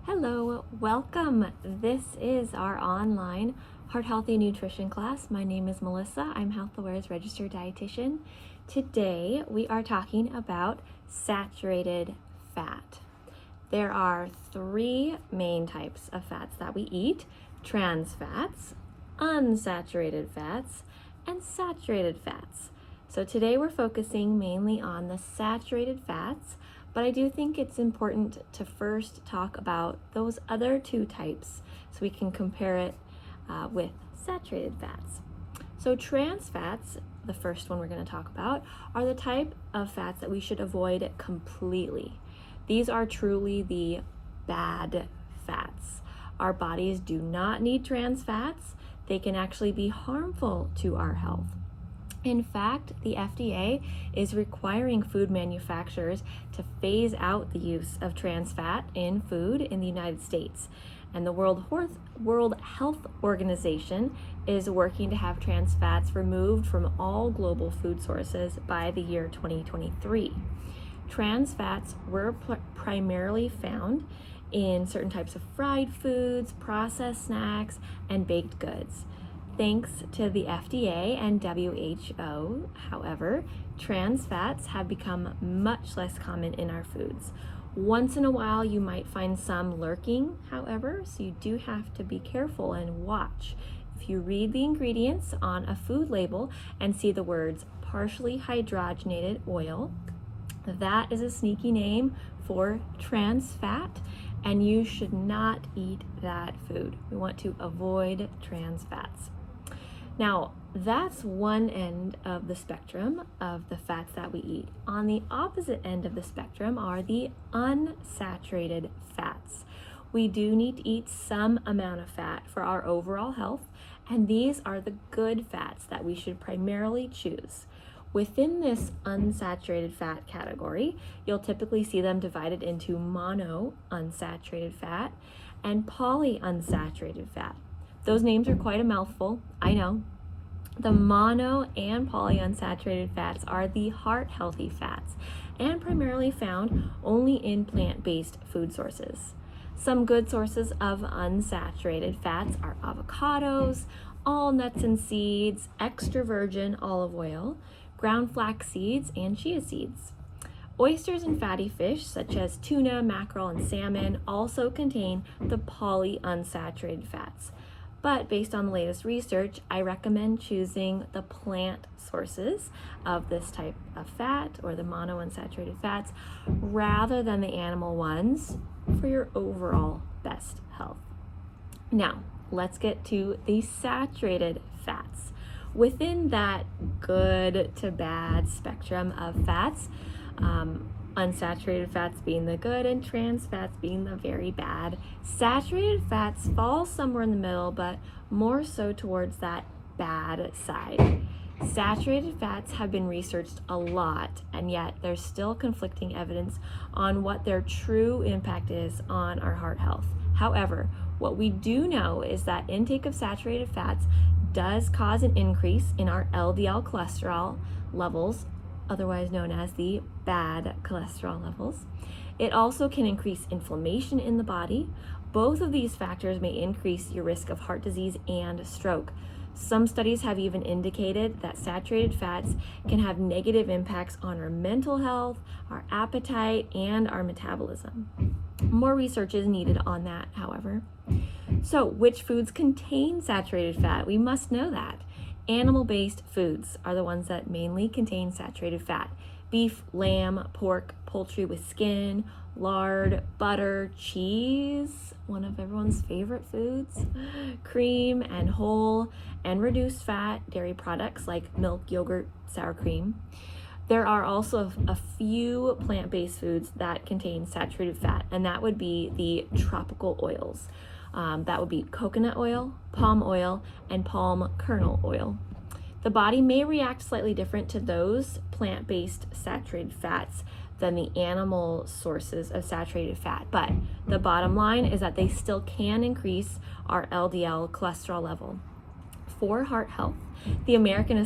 Hello, welcome. This is our online Heart Healthy Nutrition class. My name is Melissa. I'm HealthAware's registered dietitian. Today we are talking about saturated fat. There are three main types of fats that we eat: trans fats, unsaturated fats, and saturated fats. So today we're focusing mainly on the saturated fats, but I do think it's important to first talk about those other two types so we can compare it with saturated fats. So trans fats, the first one we're going to talk about, are the type of fats that we should avoid completely. These are truly the bad fats. Our bodies do not need trans fats. They can actually be harmful to our health. In fact, the FDA is requiring food manufacturers to phase out the use of trans fat in food in the United States. And the World Health Organization is working to have trans fats removed from all global food sources by the year 2023. Trans fats were primarily found in certain types of fried foods, processed snacks, and baked goods. Thanks to the FDA and WHO, however, trans fats have become much less common in our foods. Once in a while, you might find some lurking, however, so you do have to be careful and watch. If you read the ingredients on a food label and see the words partially hydrogenated oil, that is a sneaky name for trans fat, and you should not eat that food. We want to avoid trans fats. Now, that's one end of the spectrum of the fats that we eat. On the opposite end of the spectrum are the unsaturated fats. We do need to eat some amount of fat for our overall health, and these are the good fats that we should primarily choose. Within this unsaturated fat category, you'll typically see them divided into monounsaturated fat and polyunsaturated fat. Those names are quite a mouthful, I know. The mono and polyunsaturated fats are the heart-healthy fats and primarily found only in plant-based food sources. Some good sources of unsaturated fats are avocados, all nuts and seeds, extra virgin olive oil, ground flax seeds, and chia seeds. Oysters and fatty fish such as tuna, mackerel, and salmon also contain the polyunsaturated fats. But based on the latest research, I recommend choosing the plant sources of this type of fat, or the monounsaturated fats, rather than the animal ones for your overall best health. Now, let's get to the saturated fats. Within that good to bad spectrum of fats, unsaturated fats being the good and trans fats being the very bad, saturated fats fall somewhere in the middle, but more so towards that bad side. Saturated fats have been researched a lot, and yet there's still conflicting evidence on what their true impact is on our heart health. However, what we do know is that intake of saturated fats does cause an increase in our LDL cholesterol levels, otherwise known as the bad cholesterol levels. It also can increase inflammation in the body. Both of these factors may increase your risk of heart disease and stroke. Some studies have even indicated that saturated fats can have negative impacts on our mental health, our appetite, and our metabolism. More research is needed on that, however. So, which foods contain saturated fat? We must know that. Animal-based foods are the ones that mainly contain saturated fat. Beef, lamb, pork, poultry with skin, lard, butter, cheese, one of everyone's favorite foods, cream, and whole and reduced fat dairy products like milk, yogurt, sour cream. There are also a few plant-based foods that contain saturated fat, and that would be the tropical oils. That would be coconut oil, palm oil, and palm kernel oil. The body may react slightly different to those plant-based saturated fats than the animal sources of saturated fat, but the bottom line is that they still can increase our LDL cholesterol level. for heart health, the American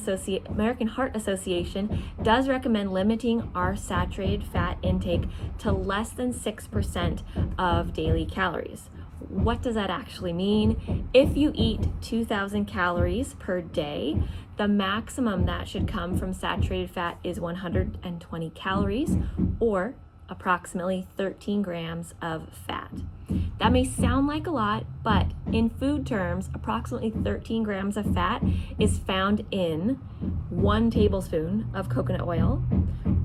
Heart Association does recommend limiting our saturated fat intake to less than 6% of daily calories. What does that actually mean? If you eat 2,000 calories per day, the maximum that should come from saturated fat is 120 calories, or approximately 13 grams of fat. That may sound like a lot, but in food terms, approximately 13 grams of fat is found in 1 tablespoon of coconut oil,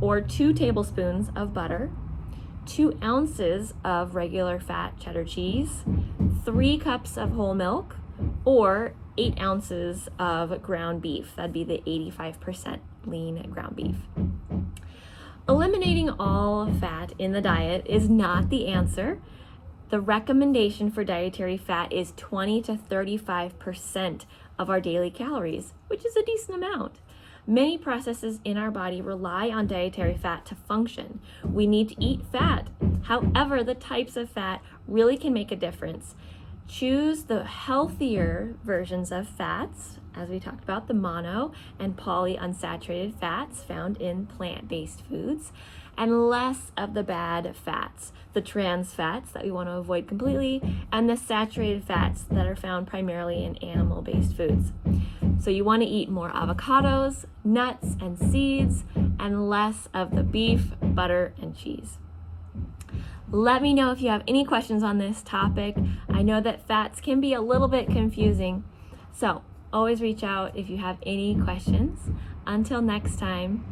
or 2 tablespoons of butter, 2 ounces of regular fat cheddar cheese, 3 cups of whole milk, or 8 ounces of ground beef. That'd be the 85% lean ground beef. Eliminating all fat in the diet is not the answer. The recommendation for dietary fat is 20 to 35% of our daily calories, which is a decent amount. Many processes in our body rely on dietary fat to function. We need to eat fat. However, the types of fat really can make a difference. Choose the healthier versions of fats, as we talked about, the mono and polyunsaturated fats found in plant-based foods, and less of the bad fats, the trans fats that we want to avoid completely, and the saturated fats that are found primarily in animal-based foods. So you want to eat more avocados, nuts, and seeds, and less of the beef, butter, and cheese. Let me know if you have any questions on this topic. I know that fats can be a little bit confusing, so always reach out if you have any questions. Until next time,